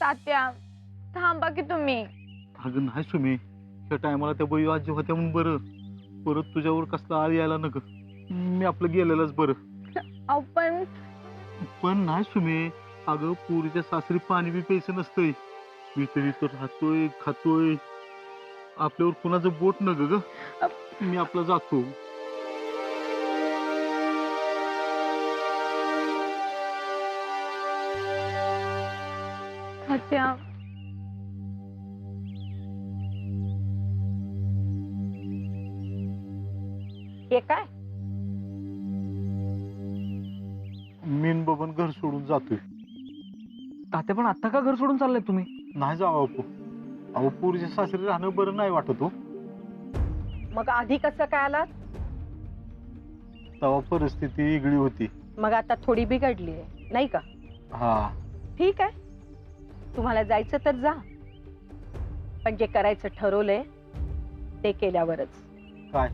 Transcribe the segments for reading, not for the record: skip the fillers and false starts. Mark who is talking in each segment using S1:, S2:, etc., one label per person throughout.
S1: तात्या थांबा की तुम्ही.
S2: अगं नाही सुमी, त्या टायमाला त्या बाई आजी होत्या म्हणून बरं. परत तुझ्यावर कसला आळ यायला नग. मी आपलं गेलेलंच बरं.
S1: अहो
S2: पण नाही सुमी, अगं पुरीच्या सासरी पाणी बी प्यायचं नसतंय. मी तरी तर राहतोय खातोय, आपल्यावर कुणाचं बोट न ग. मी आपला जातो.
S1: तात्या
S3: हे काय?
S2: मीन बबन घर सोडून जातोय.
S4: तात्या पण आता का घर सोडून चाललाय तुम्ही?
S2: नाही जावं बापू. अहो पुरीच्या सासरी राहणं बरं नाही वाटत हो.
S3: मग आधी कसं काय आलात?
S2: तेव्हा परिस्थिती वेगळी होती.
S3: मग आता थोडी बिघडली आहे नाही का?
S2: हा.
S3: ठीक आहे, तुम्हाला जायचं तर जा, पण जे करायचं ठरवलंय ते केल्यावरच.
S2: काय?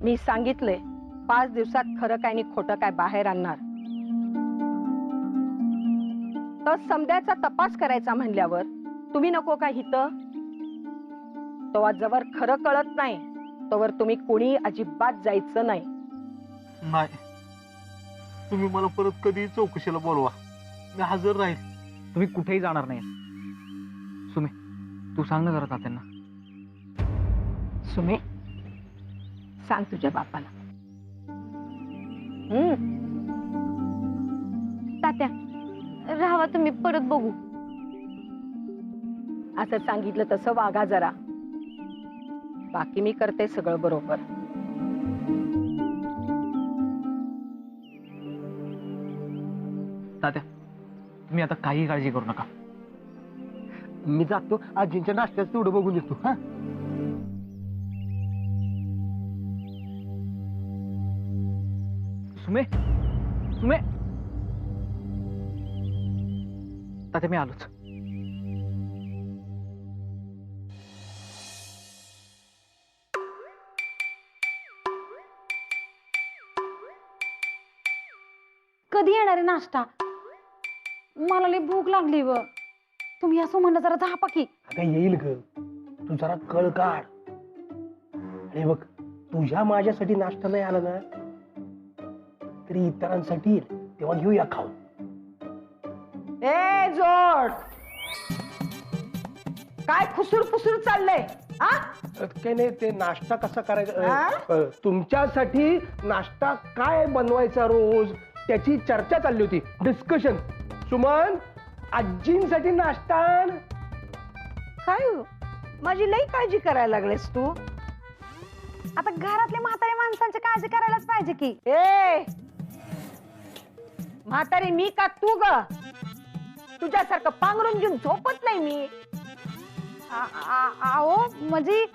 S3: मी सांगितलंय 5 दिवसात खरं काय आणि खोटं काय बाहेर आणणार. तर समद्याचा तपास करायचा म्हणल्यावर तुम्ही नको का हिथं? तेव्हा जवळ खरं कळत नाही तोवर तुम्ही कोणी अजिबात जायचं नाही.
S2: नाही, तुम्ही मला परत कधी चौकशीला बोलवा, मी हजर राहील.
S4: तुम्ही कुठेही जाणार नाही. सुमे, तू सांग ना जरा तात्यांना.
S3: सुमे, सांग तुझ्या बापाला.
S1: तात्या राहावा, तुम्ही परत बघू.
S3: असं सांगितलं तसं वागा जरा. बाकी मी करते सगळं बरोबर.
S4: तात्या, तुम्ही आता काही काळजी करू नका.
S5: मी जातो, आजींच्या नाश्त्याचं तेवढं बघून येतो. हा,
S4: सुमे, सुमे. तात्या मी आलोच.
S1: कधी येणार आहे नाश्ता? मला लई भूक लागली व. तुम्ही असं म्हणलं जरा झापा की.
S5: आता येईल ग, तू जरा कळ काढ. आणि बघ, तुझ्या माझ्यासाठी नाश्ता नाही आला ना तरी इतरांसाठी येईल, तेव्हा घेऊया खाऊन.
S3: ए जोड, काय खुसूर पुसूर चाललंय?
S5: काही नाही, ते नाश्ता कसा करायचा, तुमच्यासाठी नाश्ता काय बनवायचा रोज त्याची चर्चा चालली होती, डिस्कशन. सुमन, आजींसाठी नाश्ता आण.
S3: काय हो? माझी लई काळजी करायला लागलेस तू.
S1: आता घरातल्या म्हाताऱ्या माणसांची काळजी करायलाच पाहिजे की.
S3: ए म्हातारी मी का तू ग? तुझ्यासारखं पांघरून घेऊन झोपत नाही मी.
S1: अहो म्हणजे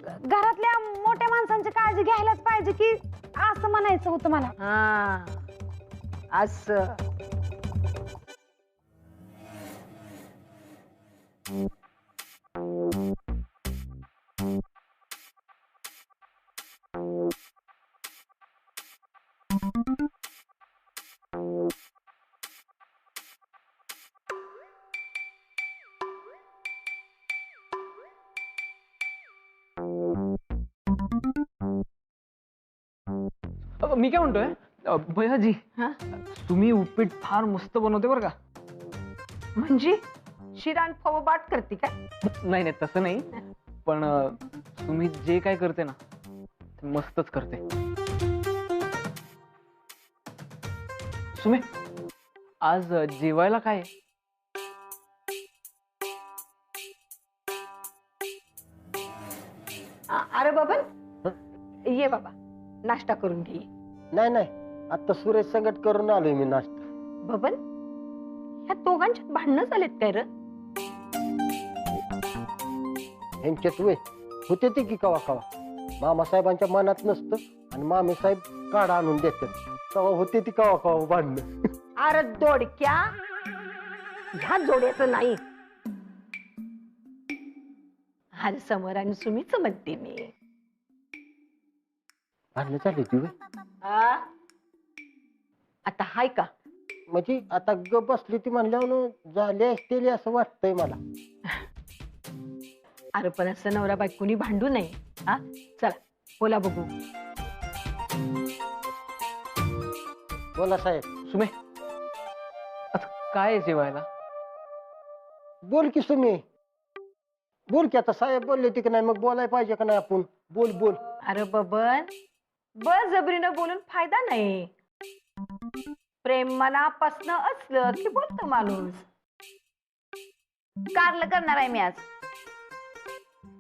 S1: घरातल्या मोठ्या माणसांची काळजी घ्यायलाच पाहिजे की, असं म्हणायचं होतं मला.
S3: हा, असं.
S4: मी काय म्हणतोय, भैयाजी,
S3: हा?
S4: तुम्ही उपीट फार मस्त बनवते बरं का.
S3: म्हणजे शिरान फवबाट करते काय?
S4: नाही नाही, तसं नाही, पण तुम्ही जे काय करते ना ते मस्तच करते. सुमे, आज जेवायला काय आहे?
S3: अरे बबन, ये बाबा, नाश्ता करून घे.
S5: नाही नाही, आता सुरेश संगट करून आलोय मी नाश्ता.
S3: बबन, ह्या दोघांच्यात भांडणं झालेत काय र?
S5: ह्यांच्यात वे होते ते की कवा कवा मामासाहेबांच्या मनात नसतं आणि मामी साहेब काढा आणून देतात, तेव्हा होते ती कवा कवा भांडणं.
S3: अरे दोडक्या, ह्या जोड्याचं नाही. हाल समोर आणि सुमीच म्हणते मी.
S5: भांडणं झाली ती वे.
S3: आता हाय का
S6: म्हणजे आता ग बसली ती म्हणल्यावर झाली असतील असं वाटतंय मला.
S3: अरे पण असं नवरा बायकोनी भांडू नये. हा चला बोला बघू.
S6: बोला साहेब.
S4: सुमे, आता काय आहे जेवायला?
S6: बोल की तुम्ही, बोल की. आता साहेब बोलले होते की नाही, मग बोलाय पाहिजे का नाही आपण? बोल बोल.
S3: अरे बबन, बळजबरीनं बोलून फायदा नाही. प्रेम मनापासनं असलं की बोलतो माणूस.
S1: कारलं करणार आहे मी आज.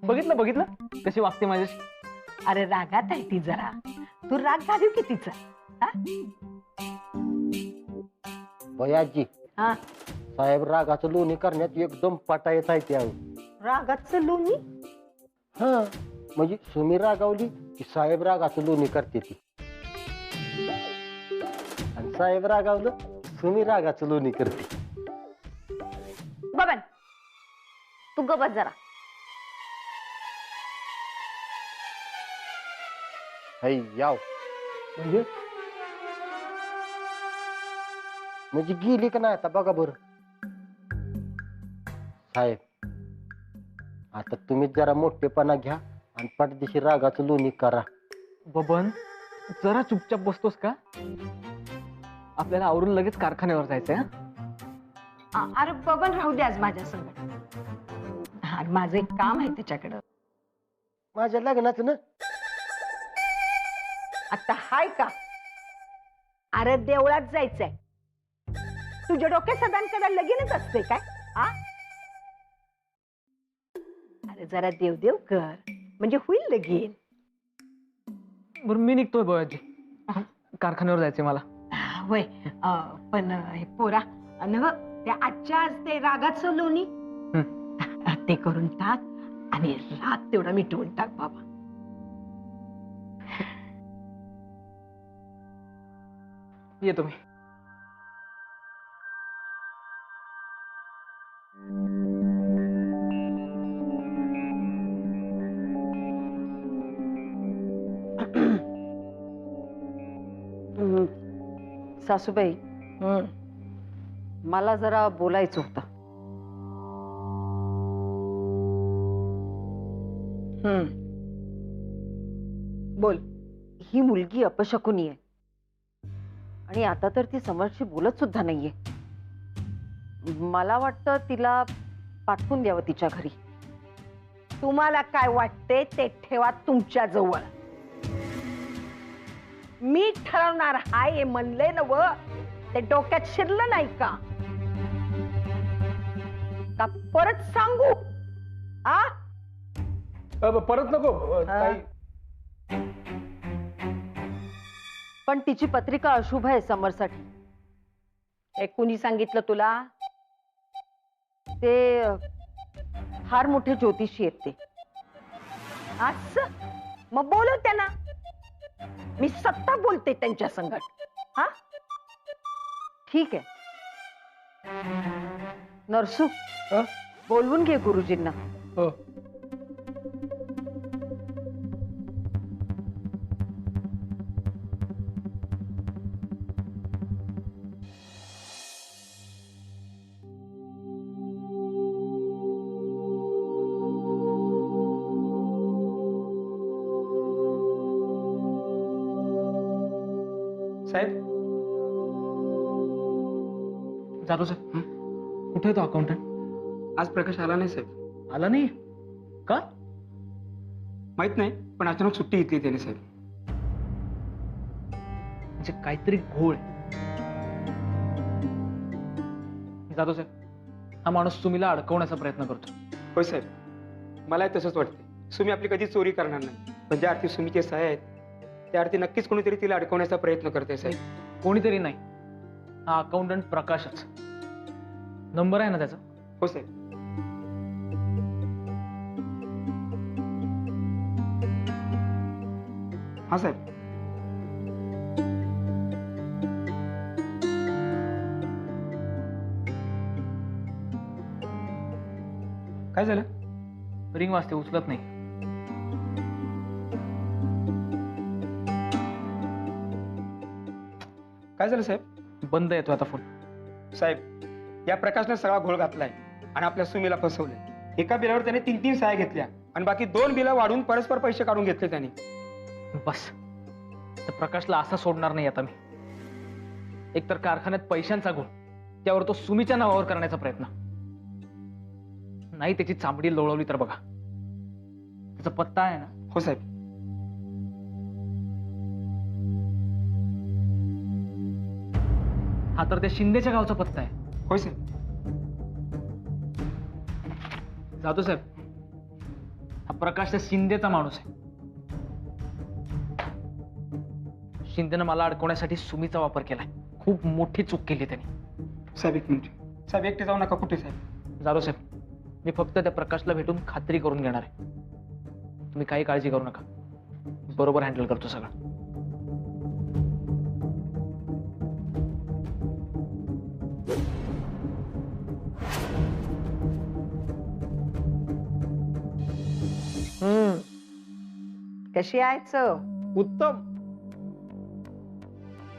S4: बघितलं कशी वागते माझ्याशी.
S3: अरे रागात आहे ती जरा. तू राग घालू की तिचा. हा?
S6: भयाजी,
S3: हा
S6: साहेब रागाचं लोणी करण्यात एकदम पटायत आहे त्या.
S3: रागाचं लोणी.
S6: हा म्हणजे सुमी रागावली की साहेब रागाचं लोणी करते ती, आणि साहेब रागावलं सुमी रागाचं लोणी करते.
S1: बबन तू ग बस जरा.
S6: हाय याव.
S5: म्हणजे
S6: म्हणजे गेली का नाही आता बघा बरं. साहेब आता तुम्ही जरा मोठेपणा घ्या आणि पटदिशी रागाचं लोणी करा.
S4: बबन, जरा चुपचाप बसतोस का? आपल्याला आवरून लगेच कारखान्यावर जायचंय.
S3: अरे बबन राहू दे आज माझ्या संग. अरे माझं एक काम आहे त्याच्याकडं.
S6: माझ्या लग्नाचं ना.
S3: आता हाय का? अरे देवळात जायचंय. तुझ्या डोक्यात सदांकडे लगीनच असते काय? आ अरे जरा देव कर म्हणजे होईल लगीन.
S4: बरं मी निघतोय बयाजी, कारखान्यावर जायचंय मला.
S3: होय पण हे पोरा नव त्या आजच्या आज ते रागाचं लोणी ते करून टाक आणि रात तेवढा मिटवून टाक बाबा.
S4: येतो मी.
S7: सासूबाई, मला जरा बोलायचं होतं.
S3: बोल.
S7: ही मुलगी अपशकुनी आहे आणि आता तर ती समरशी बोलत सुद्धा नाहीये. मला वाटतं तिला पाठवून द्यावं तिच्या घरी.
S3: तुम्हाला काय वाटते ते ठेवा तुमच्या जवळ. मी ठरवणार हाय हे म्हणले ना व ते डोक्यात शिरलं नाही का? का परत सांगू? आ
S5: परत नको ताई.
S7: पण तिची पत्रिका अशुभ आहे समरसाठी.
S3: हे कुणी सांगितलं तुला?
S7: ते फार मोठे ज्योतिषी आहेत ते.
S3: असं मग बोलव त्यांना. मी सत्ता बोलते त्यांच्या संगत. हा
S7: ठीक आहे. नरसू,
S5: हं?
S7: बोलवून घे गुरुजींना.
S5: हो.
S8: साहेब,
S4: जातो साहेब. कुठे तो अकाउंटंट?
S8: आज प्रकाश आला नाही साहेब.
S4: आला नाही का?
S8: माहित नाही, पण अचानक सुट्टी घेतली त्याने साहेब.
S4: म्हणजे काहीतरी घोळ. जातो साहेब. हा माणूस सुमीला अडकवण्याचा प्रयत्न करतो.
S8: होय साहेब, मला तसंच वाटते. सुमी आपली कधी चोरी करणार नाही, पण ज्या अर्थी सुमीचे सहाय्य आहेत त्या अर्थी नक्कीच कोणीतरी तिला अडकवण्याचा प्रयत्न करते साहेब.
S4: कोणीतरी नाही, हा अकाउंटंट प्रकाशच. नंबर आहे ना त्याचा?
S8: हो साहेब. हा साहेब. काय झालं?
S4: रिंग वाजते, उचलत नाही.
S8: काय झालं साहेब?
S4: बंद येतो आता फोन.
S8: साहेब, या प्रकाशने सगळा घोळ घातलाय आणि आपल्या सुमीला फसवलंय. एका बिलावर त्याने 3-3 सह्या घेतल्या आणि बाकी 2 बिलं वाढून परस्पर पैसे काढून घेतले त्याने.
S4: बस, तर प्रकाशला असा सोडणार नाही आता मी. एकतर कारखान्यात पैशांचा गुण, त्यावर तो सुमीच्या नावावर करण्याचा प्रयत्न, नाही त्याची चांबडी लोळवली तर बघा. त्याचा पत्ता आहे ना?
S8: हो साहेब.
S4: हा तर त्या शिंदेच्या गावचा पत्ता आहे.
S8: होय साहेब.
S4: जाधव साहेब, हा प्रकाश त्या शिंदेचा माणूस आहे. शिंदेनं मला अडकवण्यासाठी सुमीचा वापर केलाय. खूप मोठी चूक केली त्यांनी.
S8: साहेब, एक मिनिट. साहेब, एकटे जाऊ नका कुठे साहेब.
S4: जाधव साहेब, मी फक्त त्या प्रकाशला भेटून खात्री करून घेणार आहे. तुम्ही काही काळजी करू नका, बरोबर हँडल करतो सगळं.
S3: कशी आहे चव?
S5: उत्तम.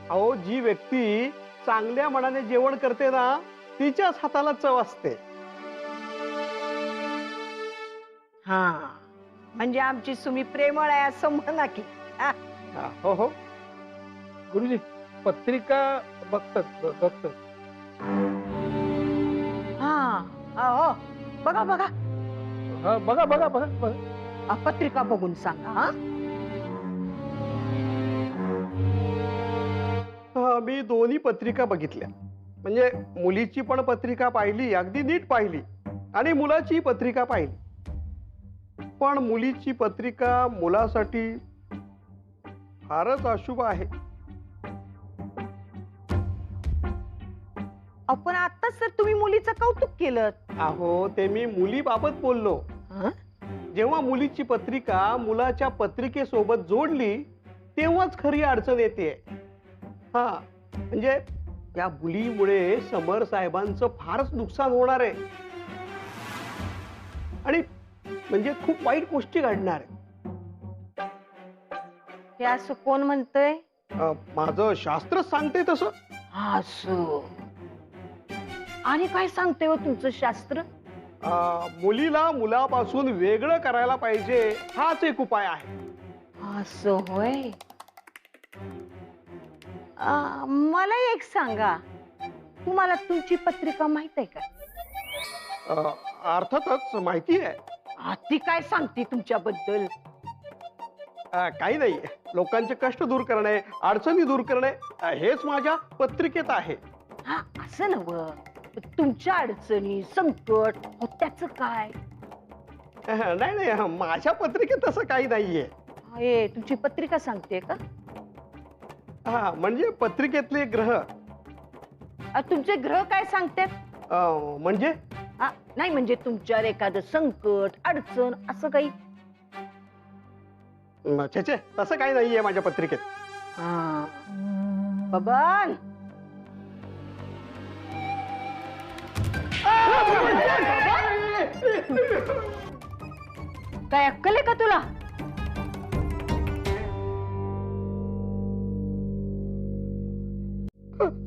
S5: अहो, जी व्यक्ती चांगल्या मनाने जेवण करते ना, तिच्याच हाताला चव असते.
S3: हा, म्हणजे आमची सुमी प्रेमळ आहे असं म्हणा की. हा?
S5: हो हो गुरुजी, पत्रिका बघतात.
S3: हा, हो, बघा बघा.
S5: बघा बघा बघा बघा.
S3: पत्रिका बघून सांगा. हा,
S5: मी दोन्ही पत्रिका बघितल्या. म्हणजे मुलीची पण पत्रिका पाहिली, अगदी नीट पाहिली, आणि मुलाची पत्रिका पाहिली. पण मुलीची पत्रिका मुलासाठी फारच अशुभ आहे.
S3: आपण आताच तर तुम्ही मुलीचं कौतुक केलं.
S5: अहो, ते मी मुलीबाबत बोललो.
S3: हं?
S5: जेव्हा मुलीची पत्रिका मुलाच्या पत्रिकेसोबत जोडली, तेव्हाच खरी अडचण येते. हा, म्हणजे या मुलीमुळे समर साहेबांचं फारच नुकसान होणार आहे आणि म्हणजे खूप वाईट गोष्टी घडणार आहे.
S3: हे असं कोण म्हणतंय?
S5: माझं शास्त्र सांगते तसं.
S3: असं. आणि काय सांगते हो तुमचं शास्त्र?
S5: मुलीला मुलापासून वेगळं करायला पाहिजे, हाच एक उपाय आहे.
S3: असं होय. मला एक सांगा, तुम्हाला तुमची पत्रिका माहित आहे का?
S5: अर्थातच माहिती आहे.
S3: ती काय सांगते तुमच्याबद्दल?
S5: काही नाही, लोकांचे कष्ट दूर करणे, अडचणी दूर करणे, हेच माझ्या पत्रिकेत आहे.
S3: हा, असं नव. तुमच्या अडचणी, संकट, त्याच काय?
S5: नाही नाही, माझ्या पत्रिकेत तसं काही नाहीये.
S3: तुमची पत्रिका सांगते का?
S5: हा, म्हणजे पत्रिकेतले ग्रह.
S3: तुमचे ग्रह काय सांगतात?
S5: म्हणजे
S3: नाही, म्हणजे तुमच्यावर एखादं संकट, अडचण असं काही?
S5: छे, तसं काही नाहीये माझ्या पत्रिकेत.
S3: बबन, काय अक्कल आहे का तुला?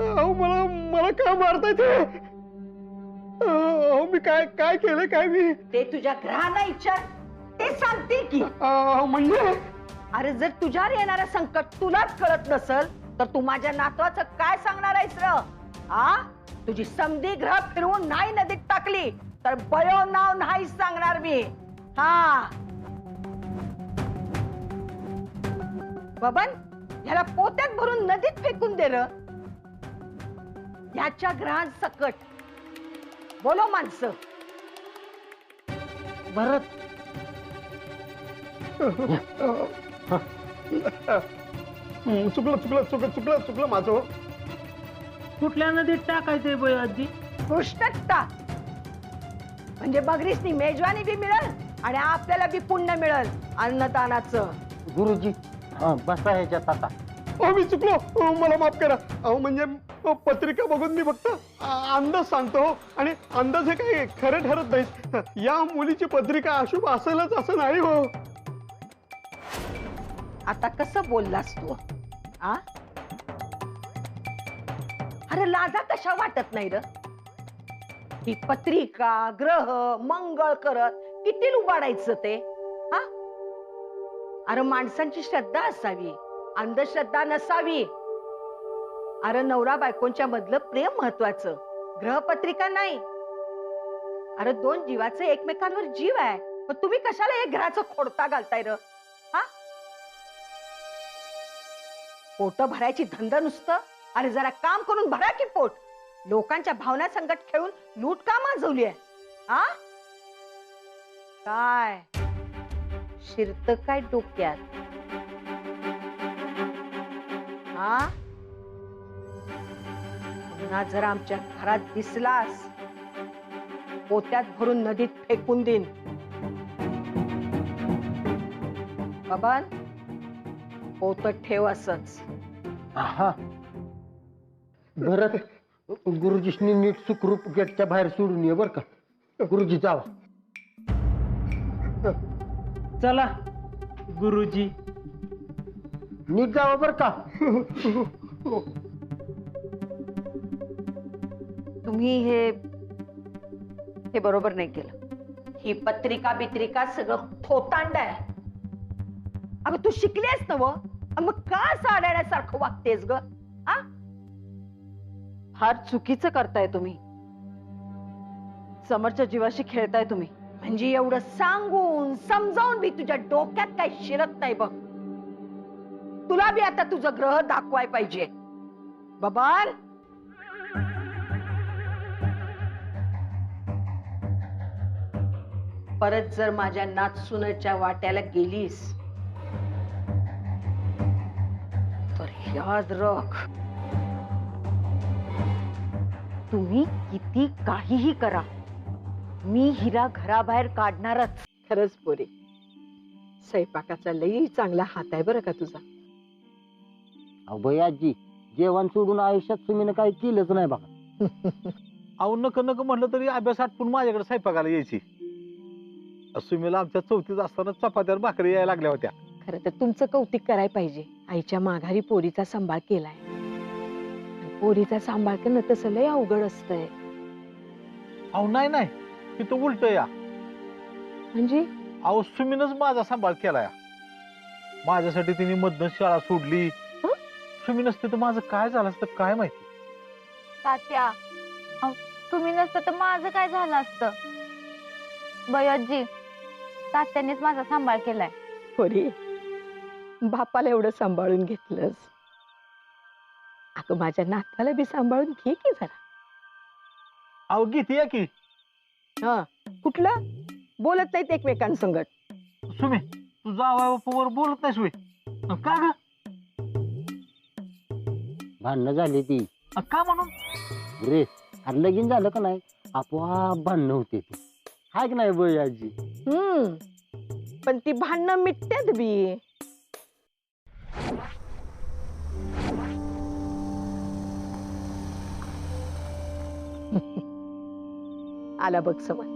S5: अहो, मला काय मारताय ते? अहो, मी काय केलं काय मी?
S3: ते तुझ्या ग्रहांना विचार, ते सांगते की.
S5: म्हणजे
S3: अरे, जर तुझ्यावर येणारं संकट तुलाच कळत नसल तर तू माझ्या नातवाचं काय सांगणार आहेस र? तुझी समधी ग्रह फिरवून नाही नदीत टाकली तर बयो नाव नाही सांगणार मी. हा, बबन, ह्याला पोत्यात भरून नदीत फेकून दे र. ह्याच्या ग्रहांसकट बोलो माणसं.
S6: भरत,
S5: चुकलं माझं.
S6: कुठल्या नदीत टाकायचंय बाई आजी?
S3: कृष्णट्टा, म्हणजे बगरीसनी मेजवानी बी मिळेल आणि आपल्याला बी पुण्य मिळेल अन्नदानाचं.
S6: गुरुजी, बसा ह्याच्यात आता.
S5: मी चुकलो, मला माफ करा. अहो, म्हणजे पत्रिका बघून मी फक्त अंदाज सांगतो आणि अंदाज हे काही खरे ठरत नाही. या मुलीची पत्रिका अशुभ असेलच असं नाही हो.
S3: आता कसं बोललास तू? अरे लाजा कशा वाटत नाही र? ही पत्रिका ग्रह मंगळ करत किती लुबाडायचं ते? हा, अरे माणसांची श्रद्धा असावी, अंधश्रद्धा नसावी. अरे नवरा बायकोंच्या मधलं प्रेम महत्वाचं, ग्रहपत्रिका नाही. अरे दोन जीवाचे एकमेकांवर जीव आहे, पण तुम्ही कशाला हे घराचं खोडता घालताय र? हा, पोट भरायची धंदा नुसतं. अरे जरा काम करून भरा की पोट. लोकांच्या भावना संकट खेळून लूट का माजवली आहे? हा, काय शिरत काय डोक्यात? हा, पुन्हा जर आमच्या घरात दिसलास, पोत्यात भरून नदीत फेकून देईन. बाबा पोत ठेव असच.
S6: हा भरत, गुरुजींनी नीट सुखरूप गेटच्या बाहेर सोडून ये बर का. गुरुजी जावा.
S4: चला गुरुजी.
S6: नीट जावा बर का.
S7: तुम्ही हे बरोबर नाही केलं.
S3: ही पत्रिका बित्रिका सगळं थोतांड आहे. अगं तू शिकलीस ना व, मग का साड्यासारखं वागतेस ग? हा,
S7: फार चुकीचं करताय तुम्ही. समरच्या जीवाशी खेळताय तुम्ही.
S3: म्हणजे एवढं सांगून समजावून बी तुझ्या डोक्यात काही शिरत नाही बघ. तुला बी आता तुझं ग्रह दाखवाय पाहिजे बाबा. परत जर माझ्या नाचसुनच्या वाट्याला गेलीस तर याद रख.
S7: तुम्ही किती काहीही करा, मी हिरा घराबाहेर काढणारच.
S3: खरंच पोरे, स्वयंपाकाचा लई चांगला हात आहे बरं का तुझा.
S6: अहो आजी, जेवण सोडून आयुष्यात तुम्ही काही केलंच नाही बघा.
S2: अहो नक नक म्हटलं तरी अभ्यास आटपून माझ्याकडे स्वयंपाकाला यायची. सुमीला आमच्या चौथीत असताना चपात्यावर भाकरी यायला लागल्या होत्या.
S9: खरं तर तुमचं कौतुक करायला पाहिजे. आईच्या माघारी पोरीचा सांभाळ केलाय. पोरीचा सांभाळ करणं तसं लय अवघड असतंय.
S2: अहो नाही, तिथं उलट या.
S9: म्हणजे
S2: अहो सुमीनच माझा सांभाळ केलाय. माझ्यासाठी तिने मधनं शाळा सोडली. सुमी नसते तर माझं काय झालं असतं काय माहिती.
S1: तात्या, तुम्ही नसतं तर माझं काय झालं असतं? बयाजी, तात्यानेच माझा सांभाळ केलाय.
S9: पोरी, बापाला एवढं सांभाळून घेतलंस, अगं माझ्या नातवाला बी सांभाळून घे की जरा.
S2: अहो गीती या की.
S9: हा, कुठलं बोलत नाहीत एकमेकांसंगट.
S2: सुमी, तू जावा बापावर बोलत नाहीस होय? का ग?
S6: भांडणं झाली ती.
S2: का म्हणून?
S6: रे, अरे लगीन झालं का नाही आपोआप भांडणं होते ती. हाय की नाही बय आजी?
S9: पण ती भांडणं मिटतात बी. आला बघ समज.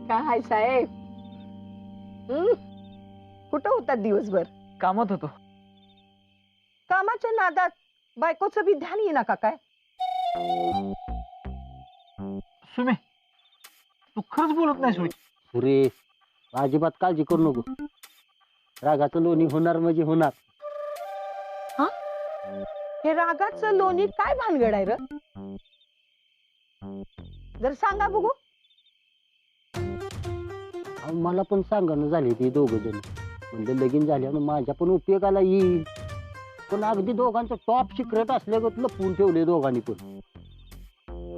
S9: काय साहेब, कुठं होता दिवसभर?
S4: कामात होतो.
S3: कामाच्या नादात बायकोचं बी ध्यान येईना का काय?
S2: सुमी, तू खरंच बोलत नाहीस होय?
S6: सुरेश, अजिबात काळजी करू नको. रागाचं लोणी होणार म्हणजे होणार.
S3: हे रागाचं लोणी काय भानगड आहे र? जर सांगा बघू.
S6: अहो, मला पण सांगणं झाली ती दोघ जण. म्हणजे लगीन झाल्यानं माझ्या पण उपयोगाला येईल. पण अगदी दोघांचं टॉप सिक्रेट असल्यागत लपवून ठेवले दोघांनी पण.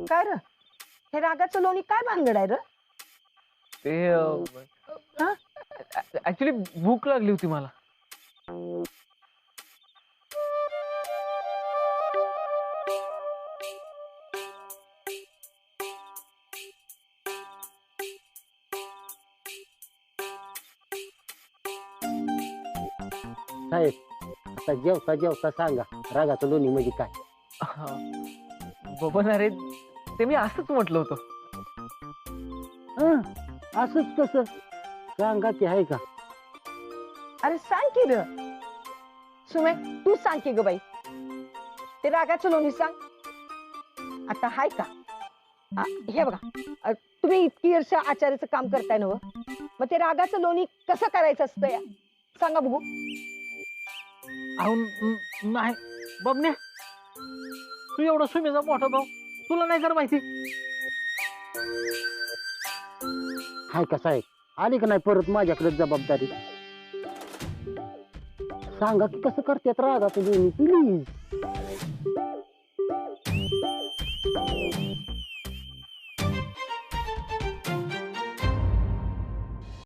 S3: काय र, हे रागाचं लोणी काय भानगड आहे र?
S4: ते ऍक्च्युली भूक लागली होती मला.
S6: साहेब, आता जेवता सांगा रागाचं लोणी म्हणजे काय?
S4: बबन, अरे ते मी असंच म्हटलं होतं.
S6: असंच कसं सांगा की आहे का?
S3: अरे सांग की र.
S9: सुमे तू सांग की ग बाई, ते रागाचं लोणी सांग आता हाय का? हे बघा, तुम्ही इतकी वर्ष आचार्याचं काम करताय ना, मग ते रागाचं लोणी कसं करायचं असतं या सांगा बघू.
S2: अहो नाही बबन्या, तू एवढा सुमीचा मोठा भाऊ, तुला नाही कर माहिती?
S6: हाय का साहेब, आली का नाही परत माझ्याकडे जबाबदारी? सांगा की कसं करतात रागाचं लोणी प्लीज.